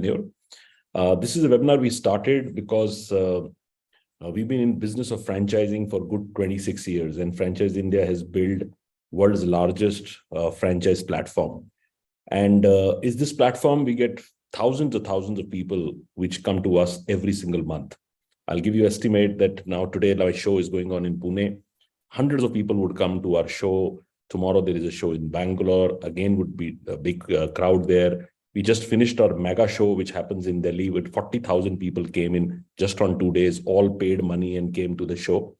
Successpreneur. This is a webinar we started because we've been in business of franchising for good 26 years, and Franchise India has built world's largest franchise platform. And is this platform, we get thousands of people which come to us every single month. I'll give you estimate that now today my show is going on in Pune. Hundreds of people would come to our show. Tomorrow there is a show in Bangalore. Again, would be a big crowd there. We just finished our mega show, which happens in Delhi, with 40,000 people came in just on 2 days, all paid money and came to the show.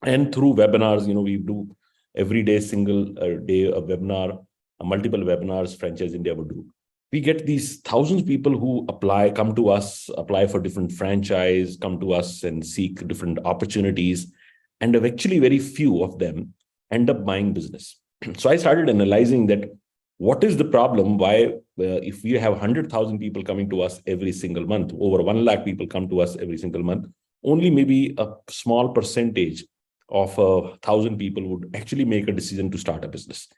And through webinars, we do every day, single day a webinar, multiple webinars Franchise India would do. We get these thousands of people who come to us, apply for different franchise, come to us and seek different opportunities. And actually very few of them end up buying business. So I started analyzing that what is the problem? Why, if we have 100,000 people coming to us every single month, over 1 lakh people come to us every single month, only maybe a small percentage of 1,000 people would actually make a decision to start a business.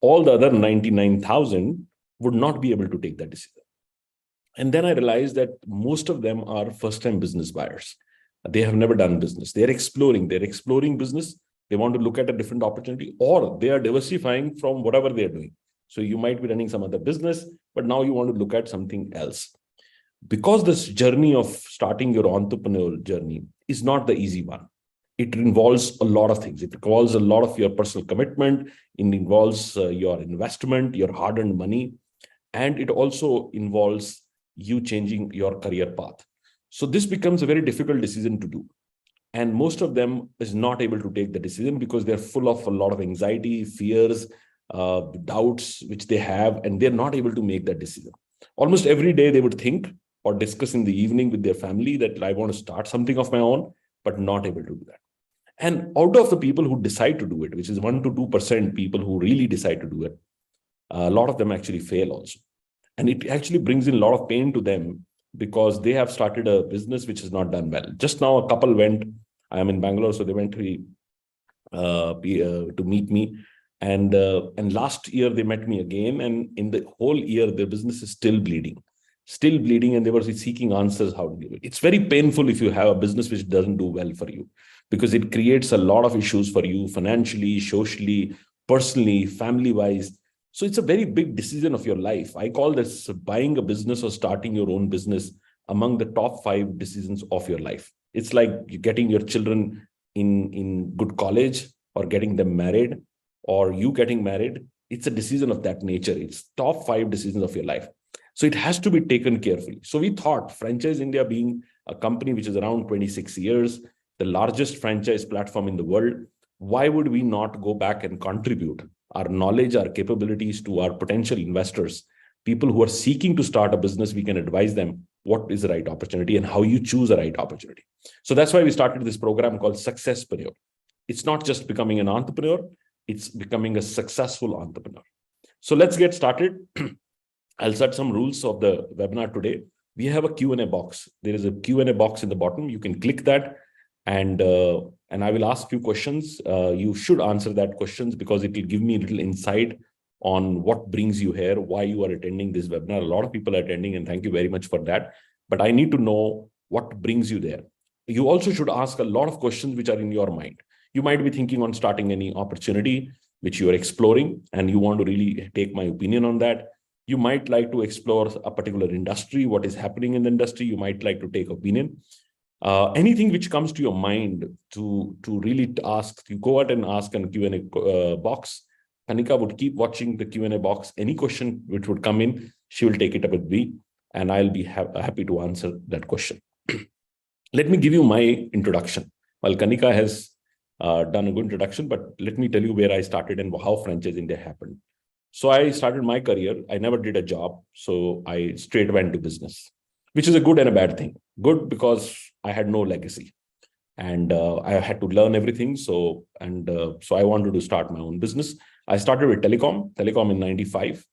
All the other 99,000 would not be able to take that decision. And then I realized that most of them are first-time business buyers. They have never done business. They're exploring business. They want to look at a different opportunity, or they are diversifying from whatever they're doing. So you might be running some other business, but now you want to look at something else. Because this journey of starting your entrepreneurial journey is not the easy one. It involves a lot of things. It involves a lot of your personal commitment. It involves your investment, your hard-earned money, and it also involves you changing your career path. So this becomes a very difficult decision to do. And most of them is not able to take the decision because they're full of a lot of anxiety, fears, doubts which they have, and they're not able to make that decision. Almost every day they would think or discuss in the evening with their family that I want to start something of my own, but not able to do that. And out of the people who decide to do it, which is 1 to 2% people who really decide to do it, a lot of them actually fail also. And it actually brings in a lot of pain to them because they have started a business which has not done well. Just now, a couple went, I am in Bangalore, so they went to meet me. And last year they met me again. And in the whole year, their business is still bleeding. And they were seeking answers how to do it. It's very painful if you have a business which doesn't do well for you, because it creates a lot of issues for you financially, socially, personally, family-wise. So it's a very big decision of your life. I call this buying a business or starting your own business among the top 5 decisions of your life. It's like getting your children in good college, or getting them married, or you getting married. It's a decision of that nature. It's top 5 decisions of your life. So it has to be taken carefully. So we thought Franchise India, being a company which is around 26 years, the largest franchise platform in the world, why would we not go back and contribute our knowledge, our capabilities to our potential investors, people who are seeking to start a business? We can advise them what is the right opportunity and how you choose the right opportunity. So that's why we started this program called Successpreneur. It's not just becoming an entrepreneur, it's becoming a successful entrepreneur. So let's get started. I'll set some rules of the webinar today. We have a Q&A box. There is a Q&A box in the bottom. You can click that, and I will ask you questions. You should answer that questions because it will give me a little insight on what brings you here, why you are attending this webinar. A lot of people are attending, and thank you very much for that. But I need to know what brings you there. You also should ask a lot of questions which are in your mind. You might be thinking on starting any opportunity which you are exploring, and you want to really take my opinion on that. You might like to explore a particular industry, what is happening in the industry. You might like to take opinion. Anything which comes to your mind to really ask, you go out and ask in Q&A box. Kanika would keep watching the Q&A box. Any question which would come in, she will take it up with me, and I'll be happy to answer that question. Let me give you my introduction. Well, Kanika has done a good introduction, but let me tell you where I started and how Franchise India happened. So I started my career. I never did a job. So I straight went to business, which is a good and a bad thing. Good because I had no legacy, and I had to learn everything. So I wanted to start my own business. I started with telecom in 95.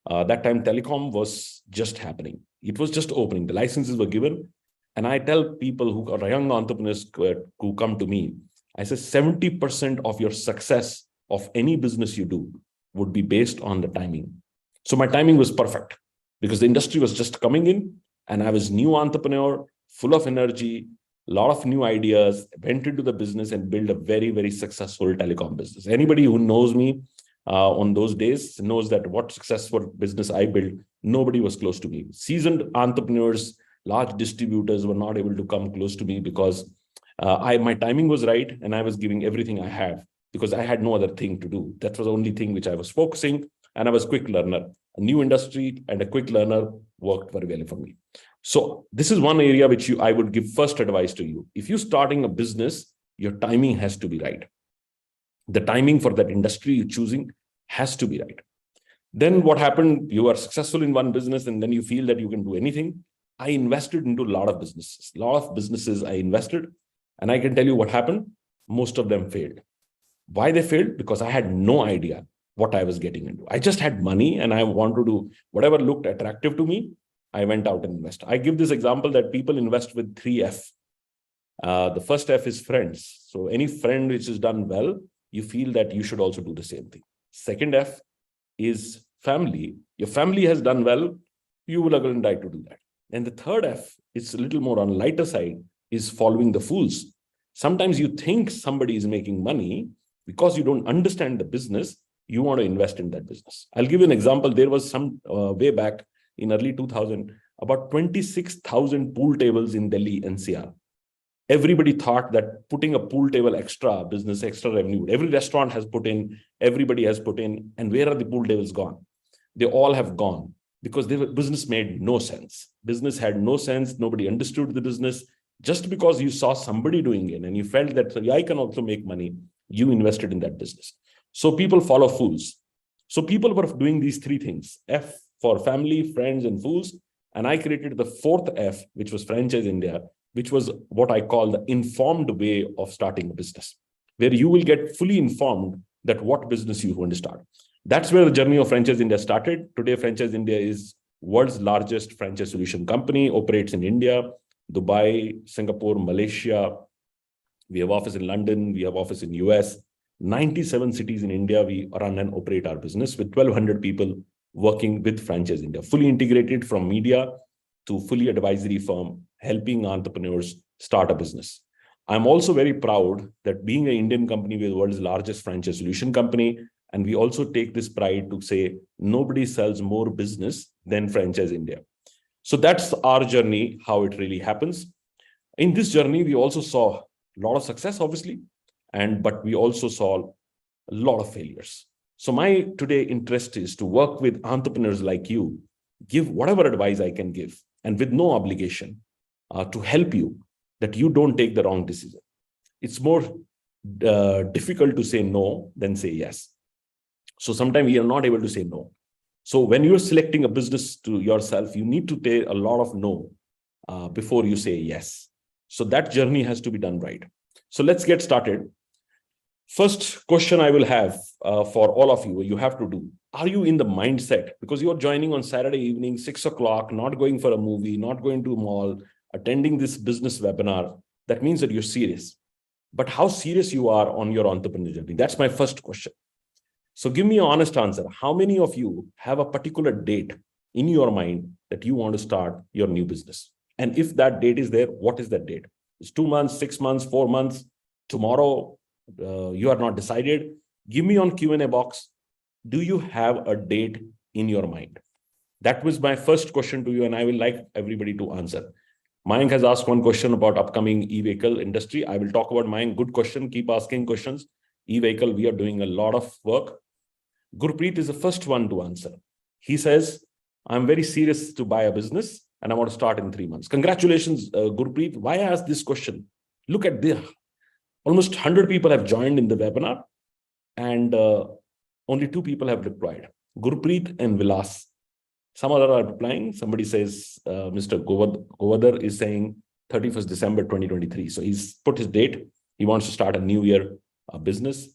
That time telecom was just happening. It was just opening. The licenses were given. And I tell people who are young entrepreneurs who come to me, I say 70% of your success of any business you do would be based on the timing. So my timing was perfect. because the industry was just coming in and I was new entrepreneur, full of energy, a lot of new ideas, went into the business and built a very, very successful telecom business. Anybody who knows me on those days knows that what successful business I built, nobody was close to me. Seasoned entrepreneurs, large distributors were not able to come close to me because my timing was right and I was giving everything I have because I had no other thing to do. That was the only thing which I was focusing, and I was a quick learner. A new industry and a quick learner worked very well for me. So this is one area which I would give first advice to you. If you're starting a business, your timing has to be right. The timing for that industry you're choosing has to be right. Then what happened? You are successful in one business and then you feel that you can do anything. I invested into a lot of businesses I invested, and I can tell you what happened. Most of them failed. Why they failed? Because I had no idea what I was getting into. I just had money and I wanted to do whatever looked attractive to me. I went out and invested. I give this example that people invest with 3F. The first F is friends. So any friend which is done well, you feel that you should also do the same thing. Second F is family. Your family has done well, you will again try to do that. And the third F is a little more on lighter side, is following the fools. Sometimes you think somebody is making money because you don't understand the business, you want to invest in that business. I'll give you an example. There was some way back in early 2000, about 26,000 pool tables in Delhi NCR. Everybody thought that putting a pool table extra business, extra revenue. Every restaurant has put in, everybody has put in, and where are the pool tables gone? They all have gone because the business made no sense. Business had no sense. Nobody understood the business. Just because you saw somebody doing it and you felt that I can also make money, you invested in that business. So people follow fools. So people were doing these three things: F for family, friends, and fools. And I created the fourth F, which was Franchise India, which was what I call the informed way of starting a business, where you will get fully informed that what business you want to start. That's where the journey of Franchise India started. Today, Franchise India is world's largest franchise solution company, operates in India, Dubai, Singapore, Malaysia. We have office in London. We have office in US. 97 cities in India, we run and operate our business with 1,200 people working with Franchise India, fully integrated from media to fully advisory firm, helping entrepreneurs start a business. I'm also very proud that being an Indian company, we're the world's largest franchise solution company. And we also take this pride to say, nobody sells more business than Franchise India. So that's our journey, how it really happens. In this journey, we also saw a lot of success, obviously, but we also saw a lot of failures. So my today interest is to work with entrepreneurs like you, give whatever advice I can give, and with no obligation to help you that you don't take the wrong decision. It's more difficult to say no than say yes. So sometimes we are not able to say no. So when you're selecting a business to yourself, you need to take a lot of no before you say yes. So that journey has to be done right. So let's get started. First question I will have for all of you, you have to do, are you in the mindset? Because you're joining on Saturday evening, 6 o'clock, not going for a movie, not going to a mall, attending this business webinar. That means that you're serious. But how serious you are on your entrepreneurial journey? That's my first question. So give me an honest answer. How many of you have a particular date in your mind that you want to start your new business? And if that date is there, what is that date? It's 2 months, 6 months, 4 months, tomorrow, you are not decided. Give me on Q&A box. Do you have a date in your mind? That was my first question to you, and I will like everybody to answer. Mayank has asked one question about upcoming e-vehicle industry. I will talk about Mayank. Good question. Keep asking questions. E-vehicle, we are doing a lot of work. Gurpreet is the first one to answer. He says, I'm very serious to buy a business and I want to start in 3 months. Congratulations, Gurpreet. Why I ask this question? Look at this. Almost 100 people have joined in the webinar and only 2 people have replied. Gurpreet and Vilas. Some other are replying. Somebody says, Mr. Govardar is saying 31st December 2023. So he's put his date. He wants to start a new year business.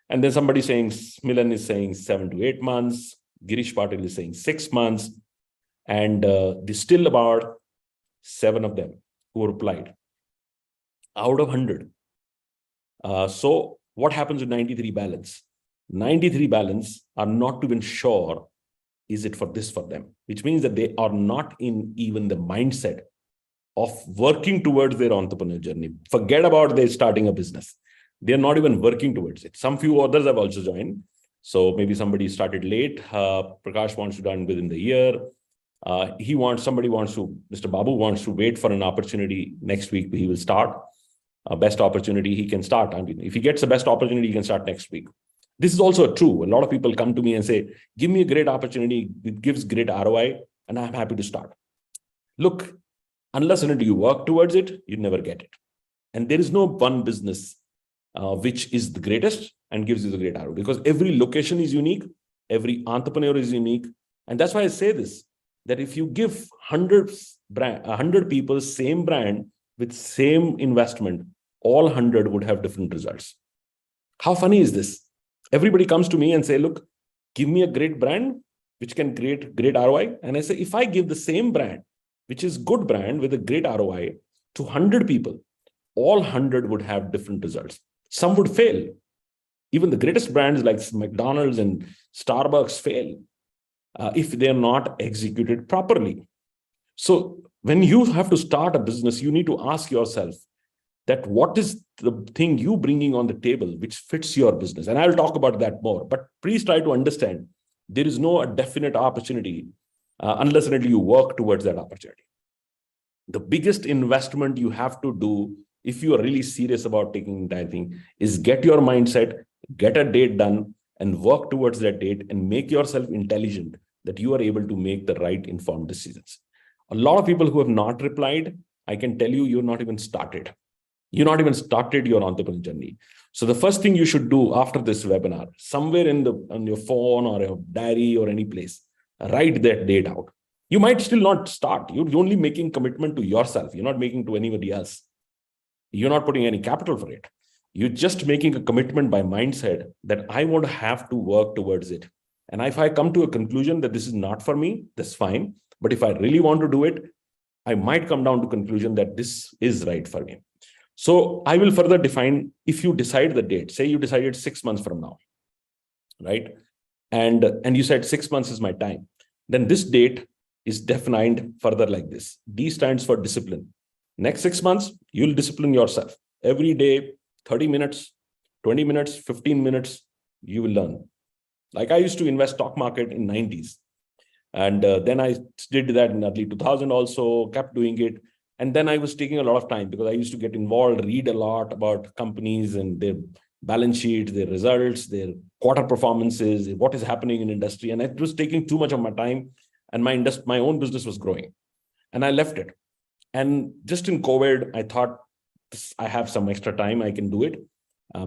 And then somebody saying, Milan is saying 7 to 8 months. Girish Patil is saying 6 months. And there's still about 7 of them who replied out of 100. So what happens with 93 balance? 93 balance are not even sure is it for this for them? Which means that they are not in even the mindset of working towards their entrepreneurial journey. Forget about they starting a business. They're not even working towards it. Some few others have also joined. So maybe somebody started late. Prakash wants to join within the year. Mr. Babu wants to wait for an opportunity. Next week, he will start. A best opportunity, he can start. I mean, if he gets the best opportunity, he can start next week. This is also true. A lot of people come to me and say, give me a great opportunity. It gives great ROI, and I'm happy to start. Look, unless and until you work towards it, you never get it. And there is no one business which is the greatest and gives you the great ROI, because every location is unique. Every entrepreneur is unique. And that's why I say this, that if you give 100 people same brand with same investment, all 100 would have different results. How funny is this? Everybody comes to me and say, look, give me a great brand which can create great ROI. And I say, if I give the same brand, which is good brand with a great ROI, to 100 people, all 100 would have different results. Some would fail. Even the greatest brands like McDonald's and Starbucks fail if they're not executed properly. So when you have to start a business, you need to ask yourself that what is the thing you bringing on the table which fits your business? And I'll talk about that more. But please try to understand there is no definite opportunity unless and until you work towards that opportunity. The biggest investment you have to do if you are really serious about taking entire thing is get your mindset, get a date done, and work towards that date and make yourself intelligent that you are able to make the right informed decisions. A lot of people who have not replied, I can tell you, you're not even started. You're not even started your entrepreneurial journey. So the first thing you should do after this webinar, somewhere on your phone or your diary or any place, write that date out. You might still not start. You're only making commitment to yourself. You're not making to anybody else. You're not putting any capital for it. You're just making a commitment by mindset that I want to have to work towards it. And if I come to a conclusion that this is not for me, that's fine. But if I really want to do it, I might come down to conclusion that this is right for me. So I will further define, if you decide the date, say you decided 6 months from now, right? And you said 6 months is my time. Then this date is defined further like this. D stands for discipline. Next 6 months, you'll discipline yourself. Every day, 30 minutes, 20 minutes, 15 minutes, you will learn. Like I used to invest stock market in 90s. And then I did that in early 2000 also, kept doing it. And then I was taking a lot of time because I used to get involved, read a lot about companies and their balance sheets, their results, their quarter performances, what is happening in industry. And it was taking too much of my time, and my own business was growing. And I left it. And just in COVID, I thought, I have some extra time, I can do it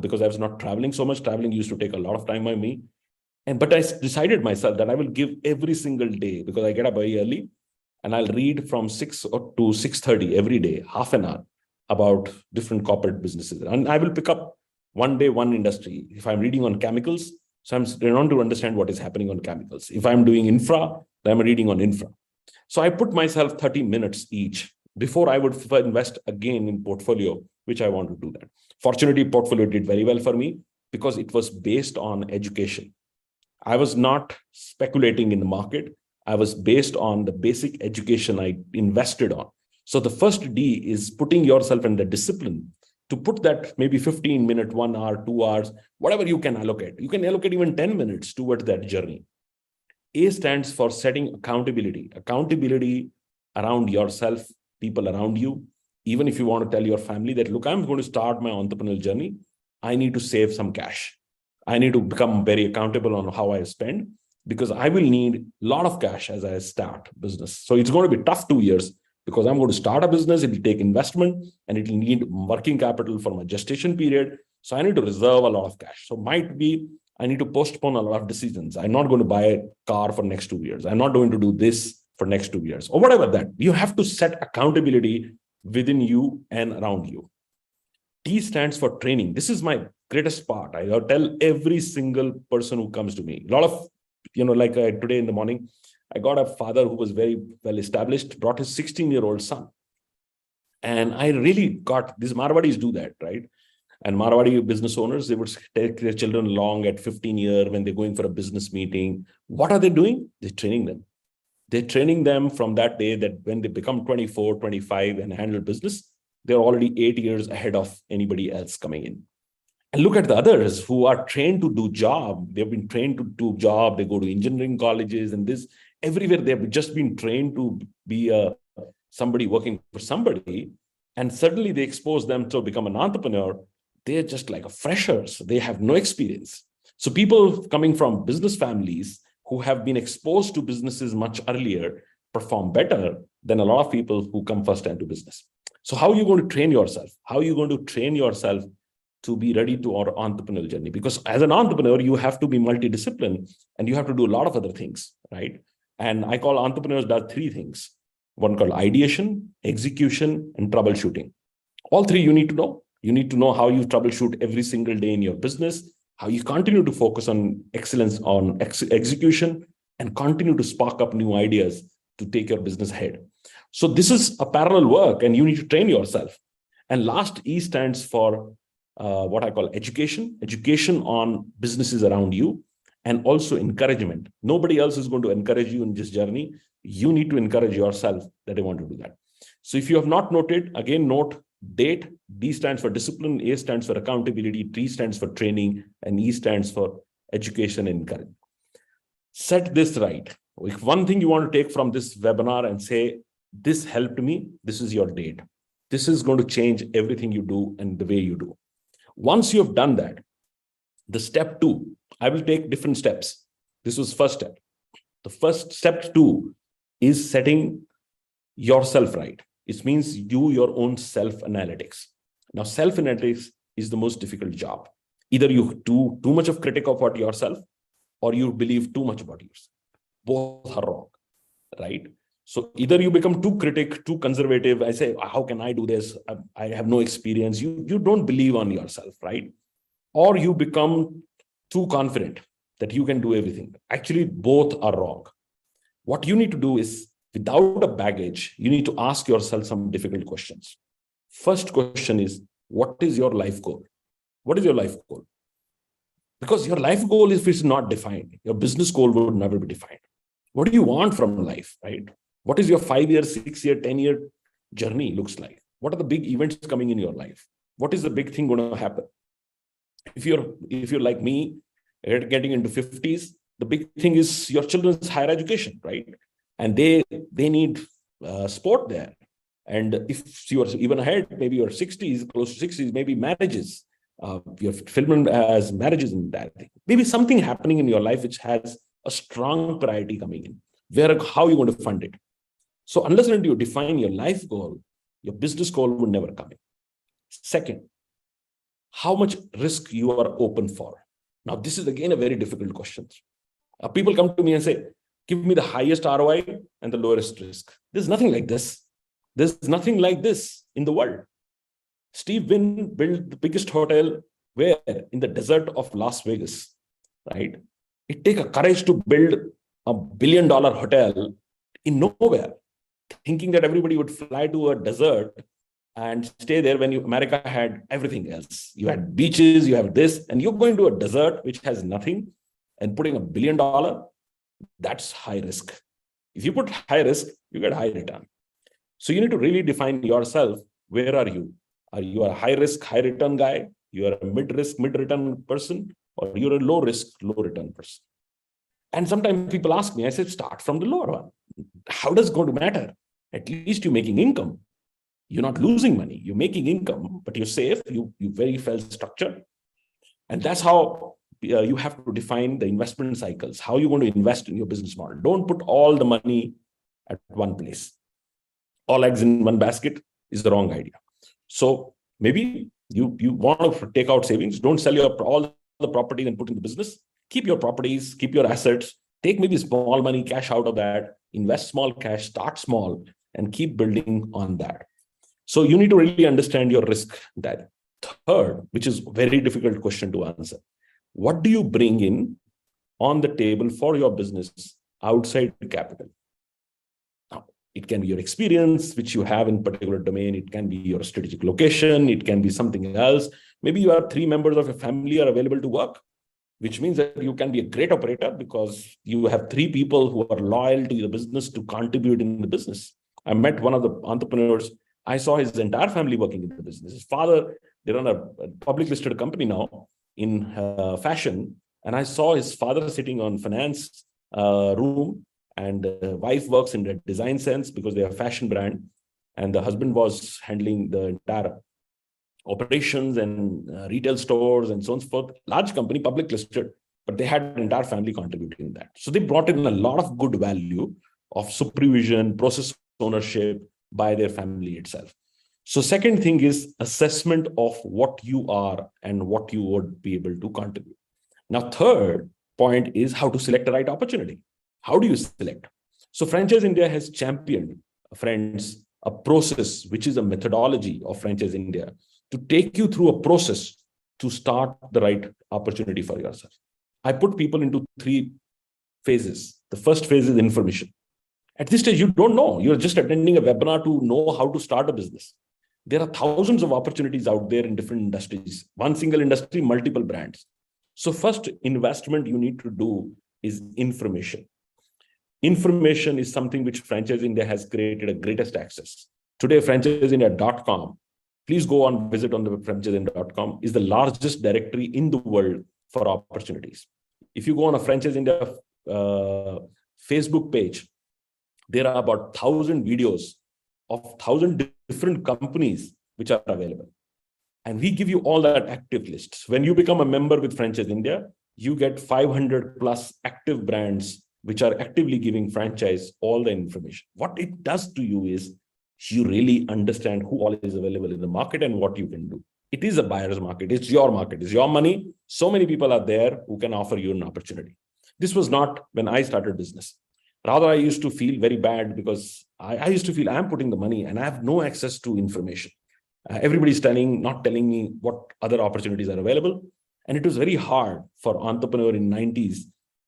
because I was not traveling so much. Traveling used to take a lot of time by me. But I decided myself that I will give every single day, because I get up very early, and I'll read from 6 to 6:30 every day, half an hour, about different corporate businesses. And I will pick up one day, one industry. If I'm reading on chemicals, so I'm trying to understand what is happening on chemicals. If I'm doing infra, then I'm reading on infra. So I put myself 30 minutes each before I would invest again in portfolio, which I want to do that. Fortunately, portfolio did very well for me because it was based on education. I was not speculating in the market. I was based on the basic education I invested on. So the first D is putting yourself in the discipline to put that maybe 15 minutes, 1 hour, 2 hours, whatever you can allocate. You can allocate even 10 minutes towards that journey. A stands for setting accountability. Accountability around yourself, people around you. Even if you want to tell your family that, look, I'm going to start my entrepreneurial journey, I need to save some cash. I need to become very accountable on how I spend, because I will need a lot of cash as I start business. So it's going to be tough 2 years because I'm going to start a business. It will take investment and it will need working capital for my gestation period. So I need to reserve a lot of cash. So might be I need to postpone a lot of decisions. I'm not going to buy a car for next 2 years. I'm not going to do this for next 2 years or whatever that. You have to set accountability within you and around you. T stands for training. This is my greatest part. I tell every single person who comes to me. A lot of, like today in the morning, I got a father who was very well established, brought his 16-year-old son. And I really got, these Marwadis do that, right? And Marwadi business owners, they would take their children along at 15 years when they're going for a business meeting. What are they doing? They're training them. They're training them from that day that when they become 24, 25 and handle business, they're already 8 years ahead of anybody else coming in. And look at the others who are trained to do job. They've been trained to do job. They go to engineering colleges and this everywhere. They've just been trained to be somebody working for somebody. And suddenly they expose them to become an entrepreneur. They're just like freshers. They have no experience. So people coming from business families who have been exposed to businesses much earlier perform better than a lot of people who come first time to business. So how are you going to train yourself? How are you going to train yourself to be ready to our entrepreneurial journey? Because as an entrepreneur, you have to be multidisciplined and you have to do a lot of other things, right? And I call entrepreneurs does three things. One called ideation, execution, and troubleshooting. All three you need to know. You need to know how you troubleshoot every single day in your business, how you continue to focus on excellence on execution, and continue to spark up new ideas to take your business ahead. So this is a parallel work and you need to train yourself. And last E stands for what I call education on businesses around you, and also encouragement. Nobody else is going to encourage you in this journey. You need to encourage yourself that I want to do that. So if you have not noted, again, note date. D stands for discipline, A stands for accountability, T stands for training, and E stands for education and encouragement. Set this right. If one thing you want to take from this webinar and say, this helped me, this is your date. This is going to change everything you do and the way you do. Once you have done that, the step 2, I will take different steps. This was first step. The first step 2 is setting yourself right. It means do your own self-analytics. Now, self-analytics is the most difficult job. Either you do too much of critic about yourself or you believe too much about yourself. Both are wrong, right? So either you become too critic, too conservative. I say, how can I do this? I have no experience. You don't believe on yourself, right? Or you become too confident that you can do everything. Actually, both are wrong. What you need to do is, without a baggage, you need to ask yourself some difficult questions. First question is, what is your life goal? What is your life goal? Because your life goal, if it's not defined, your business goal would never be defined. What do you want from life, right? What is your 5-year, 6-year, 10-year journey looks like? What are the big events coming in your life? What is the big thing going to happen? If you're like me, getting into 50s, the big thing is your children's higher education, right? And they need sport there. And if you're even ahead, maybe your 60s, close to 60s, maybe marriages. You're filming as marriages in that thing. Maybe something happening in your life which has a strong priority coming in. How are you going to fund it? So unless and until you define your life goal, your business goal will never come in. Second, how much risk you are open for. Now, this is again a very difficult question. People come to me and say, give me the highest ROI and the lowest risk. There's nothing like this. There's nothing like this in the world. Steve Wynn built the biggest hotel where? In the desert of Las Vegas, right? It takes a courage to build a $1 billion hotel in nowhere, thinking that everybody would fly to a desert and stay there when America had everything else. You had beaches, you have this, and you're going to a desert which has nothing and putting $1 billion, that's high risk. If you put high risk, you get high return. So you need to really define yourself. Where are you? Are you a high risk, high return guy? You are a mid risk, mid return person, or you're a low risk, low return person? And sometimes people ask me, I said, start from the lower one. How does it going to matter? At least you're making income. You're not losing money. You're making income, but you're safe. You very well structured. And that's how you have to define the investment cycles, how you're going to invest in your business model. Don't put all the money at one place. All eggs in one basket is the wrong idea. So maybe you want to take out savings. Don't sell all the properties and put in the business. Keep your properties, keep your assets, take maybe small money, cash out of that, invest small cash, start small, and keep building on that. So you need to really understand your risk. That third, which is a very difficult question to answer. What do you bring in on the table for your business outside capital? Now, It can be your experience, which you have in particular domain. It can be your strategic location. It can be something else. Maybe you are 3 members of your family are available to work, which means that you can be a great operator because you have 3 people who are loyal to your business to contribute in the business. I met one of the entrepreneurs. I saw his entire family working in the business. His father, they run a public listed company now in fashion. And I saw his father sitting on finance room, and wife works in the design sense because they are a fashion brand. And the husband was handling the entire operations and retail stores and so on and so forth. Large company, public listed, but they had an entire family contributing in that. So they brought in a lot of good value of supervision, process ownership by their family itself. So second thing is assessment of what you are and what you would be able to contribute. Now, third point is how to select the right opportunity. How do you select? So Franchise India has championed, friends, a process, which is a methodology of Franchise India, to take you through a process to start the right opportunity for yourself. I put people into 3 phases. The first phase is information. At this stage, you don't know. You're just attending a webinar to know how to start a business. There are thousands of opportunities out there in different industries. One single industry, multiple brands. So first investment you need to do is information. Information is something which Franchise India has created a greatest access. Today, franchiseindia.com, please go on visit on the franchiseindia.com, is the largest directory in the world for opportunities. If you go on a Franchise India Facebook page, there are about 1,000 videos of 1,000 different companies which are available. And we give you all that active lists. When you become a member with Franchise India, you get 500 plus active brands which are actively giving franchise all the information. What it does to you is you really understand who all is available in the market and what you can do. It is a buyer's market. It's your market. It's your money. So many people are there who can offer you an opportunity. This was not when I started business. Rather, I used to feel very bad because I used to feel I'm putting the money and I have no access to information. Everybody's not telling me what other opportunities are available. And it was very hard for entrepreneur in 90s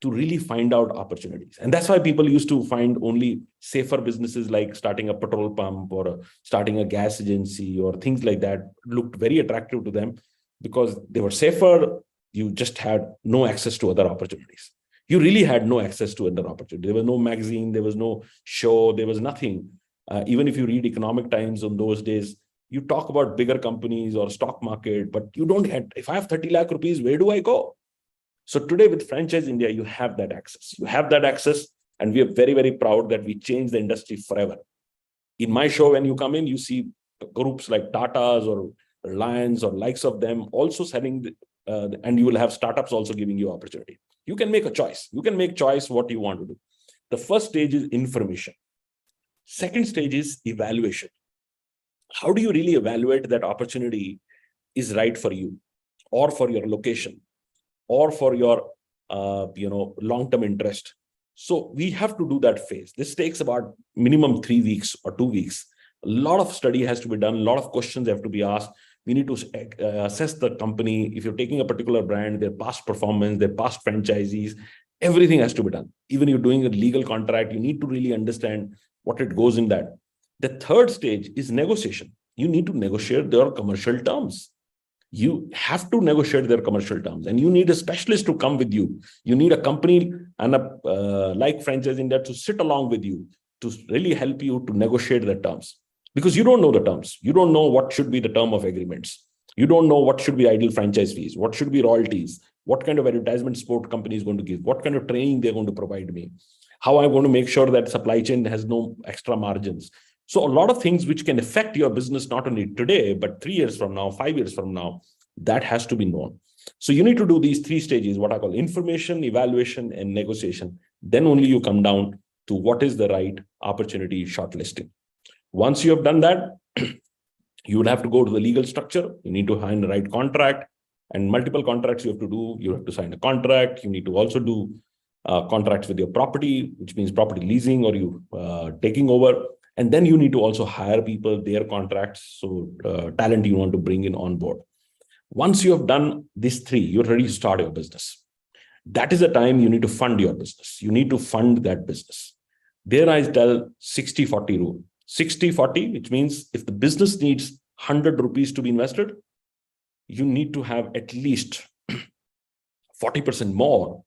to really find out opportunities. And that's why people used to find only safer businesses like starting a petrol pump or starting a gas agency or things like that looked very attractive to them because they were safer. You just had no access to other opportunities. You really had no access to other opportunities. There was no magazine, there was no show, there was nothing. Even if you read Economic Times on those days, you talk about bigger companies or stock market, but you don't have, if I have 30 lakh rupees, where do I go? So today with Franchise India, you have that access. You have that access, and we are very, very proud that we changed the industry forever. In my show, when you come in, you see groups like Tata's or Reliance or likes of them also selling, and you will have startups also giving you opportunity. You can make a choice. You can make choice what you want to do. The first stage is information. Second stage is evaluation. How do you really evaluate that opportunity is right for you or for your location or for your long-term interest? So we have to do that phase. This takes about minimum 3 weeks or 2 weeks. A lot of study has to be done. A lot of questions have to be asked. We need to assess the company. If you're taking a particular brand, their past performance, their past franchisees, everything has to be done. Even you're doing a legal contract, you need to really understand what it goes in that. The third stage is negotiation. You need to negotiate their commercial terms. You have to negotiate their commercial terms, and you need a specialist to come with you. You need a company and like Franchise India to sit along with you to really help you to negotiate the terms, because you don't know the terms. You don't know what should be the term of agreements. You don't know what should be ideal franchise fees, what should be royalties, what kind of advertisement support company is going to give, what kind of training they're going to provide me, how I'm going to make sure that supply chain has no extra margins. So a lot of things which can affect your business, not only today, but 3 years from now, 5 years from now, that has to be known. So you need to do these 3 stages, what I call information, evaluation, and negotiation. Then only you come down to what is the right opportunity shortlisting. Once you have done that, you will have to go to the legal structure. You need to find the right contract, and multiple contracts you have to do. You have to sign a contract. You need to also do contracts with your property, which means property leasing or you taking over. And then you need to also hire people, their contracts, so talent you want to bring in on board. Once you have done these 3, you're ready to start your business. That is the time you need to fund your business. You need to fund that business. There I tell 60-40 rule. 60-40, which means if the business needs 100 rupees to be invested, you need to have at least 40% more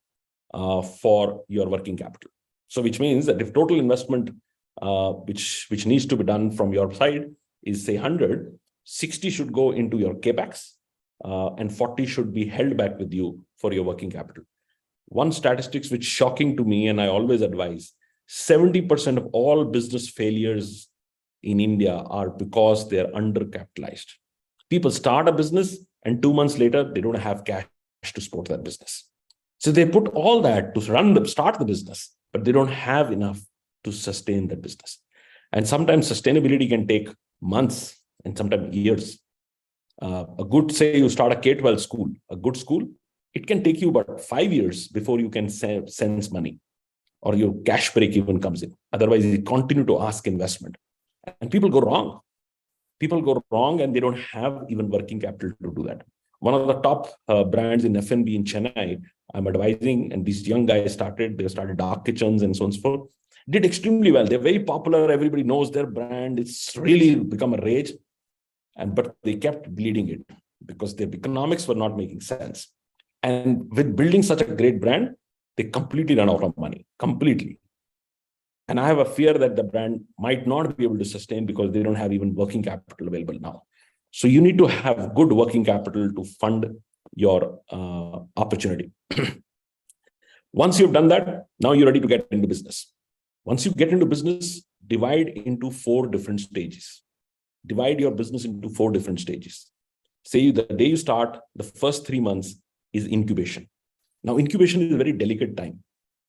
for your working capital. So which means that if total investment, which needs to be done from your side is say 100, 60 should go into your capex, and 40 should be held back with you for your working capital. One statistics which is shocking to me, and I always advise, 70% of all business failures in India are because they're undercapitalized. People start a business and 2 months later, they don't have cash to support that business. So they put all that to start the business, but they don't have enough to sustain that business. And sometimes sustainability can take months and sometimes years. Say you start a K-12 school, a good school, it can take you about 5 years before you can sense money or your cash break even comes in. Otherwise, you continue to ask investment. And people go wrong. People go wrong and they don't have even working capital to do that. One of the top brands in F&B in Chennai, I'm advising, and these young guys they started dark kitchens and so on and so forth, did extremely well. They're very popular. Everybody knows their brand. It's really become a rage. But they kept bleeding it because their economics were not making sense. And with building such a great brand, they completely run out of money, completely. And I have a fear that the brand might not be able to sustain because they don't have even working capital available now. So you need to have good working capital to fund your opportunity. Once you've done that, now you're ready to get into business. Once you get into business, divide into 4 different stages. Divide your business into 4 different stages. Say the day you start, the first 3 months is incubation. Now, incubation is a very delicate time.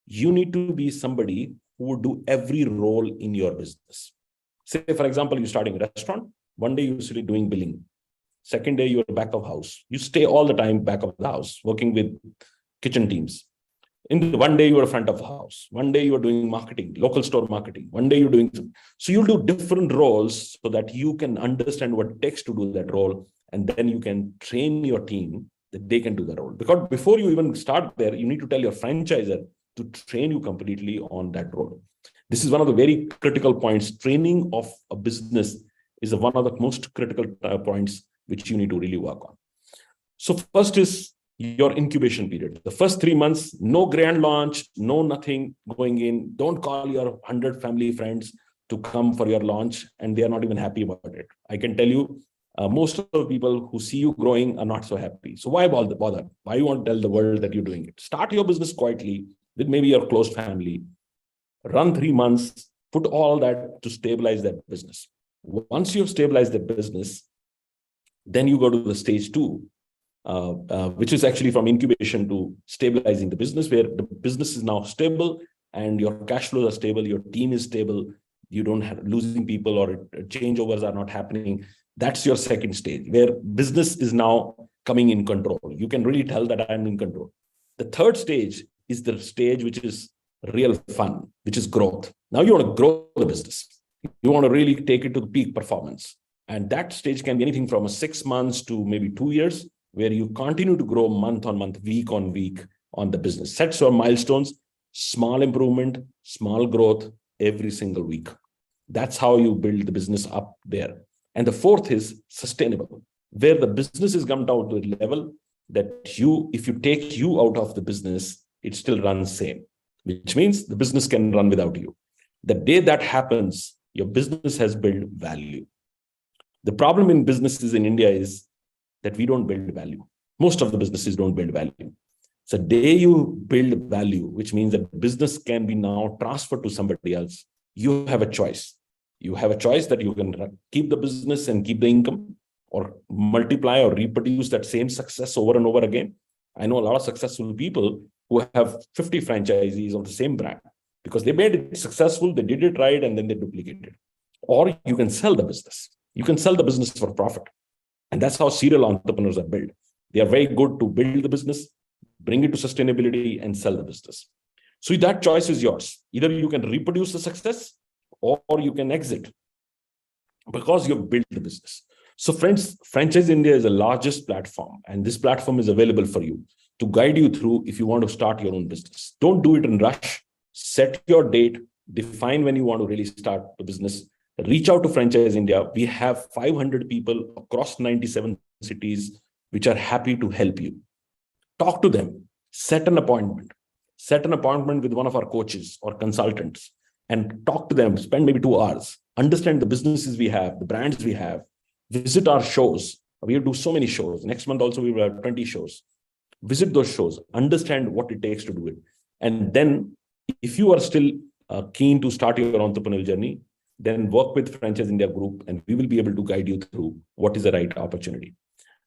You need to be somebody who would do every role in your business. Say, for example, you're starting a restaurant. One day you're usually doing billing. Second day, you're back of house. You stay all the time back of the house, working with kitchen teams. One day you are front of house. One day you are doing marketing, local store marketing. One day you're doing. So you'll do different roles so that you can understand what it takes to do that role. And then you can train your team that they can do the role. Because before you even start there, you need to tell your franchisor to train you completely on that role. This is one of the very critical points. Training of a business is one of the most critical points which you need to really work on. So first is your incubation period. The first 3 months, no grand launch, no nothing going in. Don't call your 100 family friends to come for your launch, and they are not even happy about it. I can tell you, most of the people who see you growing are not so happy. So why bother? Why you want to tell the world that you're doing it? Start your business quietly with maybe your close family. Run 3 months, put all that to stabilize that business. Once you've stabilized the business, then you go to the stage 2, which is actually from incubation to stabilizing the business, where the business is now stable and your cash flows are stable, your team is stable, you don't have losing people or changeovers are not happening. That's your second stage, where business is now coming in control. You can really tell that I'm in control. The third stage is the stage which is real fun, which is growth. Now you want to grow the business. You want to really take it to the peak performance. And that stage can be anything from 6 months to maybe 2 years, where you continue to grow month on month, week on week on the business. Set your milestones, small improvement, small growth every single week. That's how you build the business up there. And the fourth is sustainable, where the business has come down to a level that if you take you out of the business, it still runs same, which means the business can run without you. The day that happens, your business has built value. The problem in businesses in India is that we don't build value. Most of the businesses don't build value. So the day you build value, which means that business can be now transferred to somebody else, you have a choice. You have a choice that you can keep the business and keep the income, or multiply or reproduce that same success over and over again. I know a lot of successful people who have 50 franchisees of the same brand because they made it successful, they did it right, and then they duplicated it. Or you can sell the business. You can sell the business for profit. And that's how serial entrepreneurs are built. They are very good to build the business, bring it to sustainability, and sell the business. So that choice is yours. Either you can reproduce the success or you can exit because you've built the business. So friends, Franchise India is the largest platform, and this platform is available for you to guide you through if you want to start your own business. Don't do it in rush. Set your date, define when you want to really start the business. Reach out to Franchise India. We have 500 people across 97 cities which are happy to help you. Talk to them, set an appointment with one of our coaches or consultants, and talk to them. Spend maybe 2 hours, understand the businesses we have, the brands we have, visit our shows. We do so many shows. Next month also we will have 20 shows. Visit those shows, understand what it takes to do it. And then if you are still keen to start your entrepreneurial journey, then work with Franchise India Group, and we will be able to guide you through what is the right opportunity.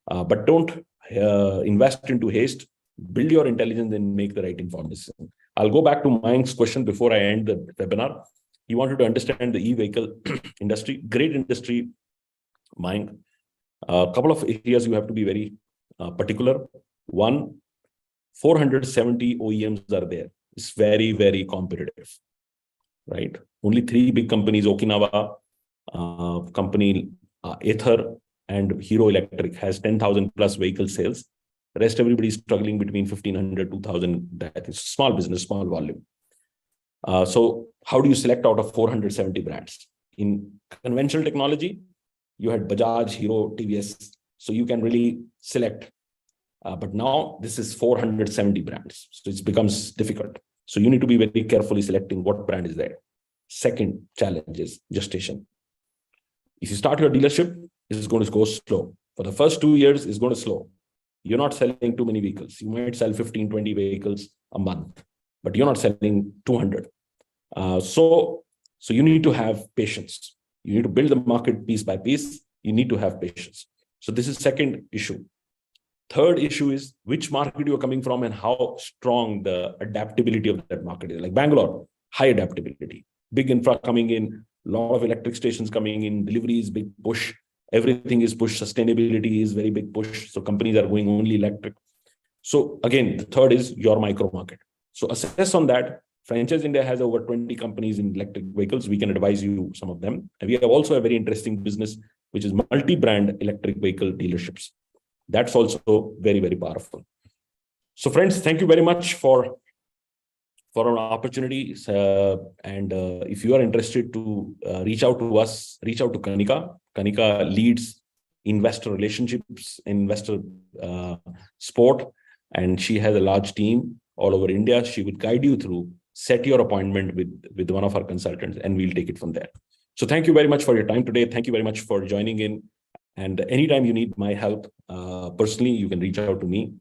But don't invest into haste. Build your intelligence and make the right informed decision. I'll go back to Mayank's question before I end the webinar. He wanted to understand the e-vehicle industry. Great industry, Mayank. A couple of areas you have to be very particular. One, 470 OEMs are there. It's very, very competitive, right? Only 3 big companies, Okinawa company, Ather, and Hero Electric has 10,000 plus vehicle sales. The rest, everybody is struggling between 1,500, 2,000. That is small business, small volume. So how do you select out of 470 brands? In conventional technology, you had Bajaj, Hero, TVS. So you can really select. But now this is 470 brands. So it becomes difficult. So you need to be very carefully selecting what brand is there. Second challenge is gestation. If you start your dealership, it's going to go slow. For the first 2 years, it's going to slow. You're not selling too many vehicles. You might sell 15, 20 vehicles a month, but you're not selling 200. So you need to have patience. You need to build the market piece by piece. You need to have patience. So this is second issue. Third issue is which market you're coming from and how strong the adaptability of that market is. Like Bangalore, high adaptability, big infra coming in, a lot of electric stations coming in, deliveries, big push. Everything is push. Sustainability is very big push. So companies are going only electric. So again, the third is your micro market. So assess on that. Franchise India has over 20 companies in electric vehicles. We can advise you some of them. And we have also a very interesting business, which is multi-brand electric vehicle dealerships. That's also very, very powerful. So friends, thank you very much for an opportunity. And if you are interested to reach out to us, reach out to Kanika. Kanika leads investor relationships, investor support, and she has a large team all over India. She would guide you through, set your appointment with one of our consultants, and we'll take it from there. So thank you very much for your time today. Thank you very much for joining in. And anytime you need my help, personally, you can reach out to me.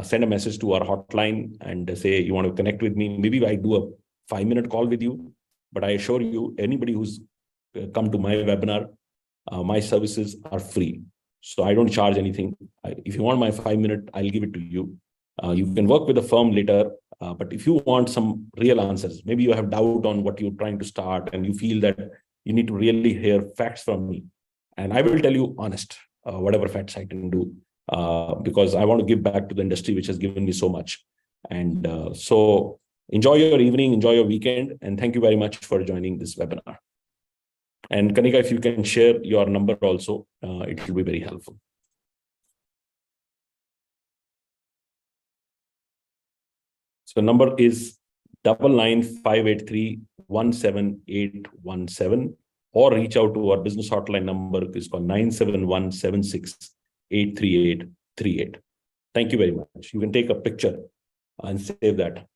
Send a message to our hotline and say you want to connect with me. Maybe I do a 5-minute call with you, but I assure you, anybody who's come to my webinar, my services are free. So I don't charge anything. If you want my 5-minute, I'll give it to you. You can work with a firm later, but if you want some real answers, maybe you have doubt on what you're trying to start and you feel that you need to really hear facts from me. And I will tell you honest, whatever facts I can do. Because I want to give back to the industry, which has given me so much. And so enjoy your evening, enjoy your weekend, and thank you very much for joining this webinar. And Kanika, if you can share your number also, it will be very helpful. So number is 9958317817, or reach out to our business hotline number. It's called 97176838838. Thank you very much. You can take a picture and save that.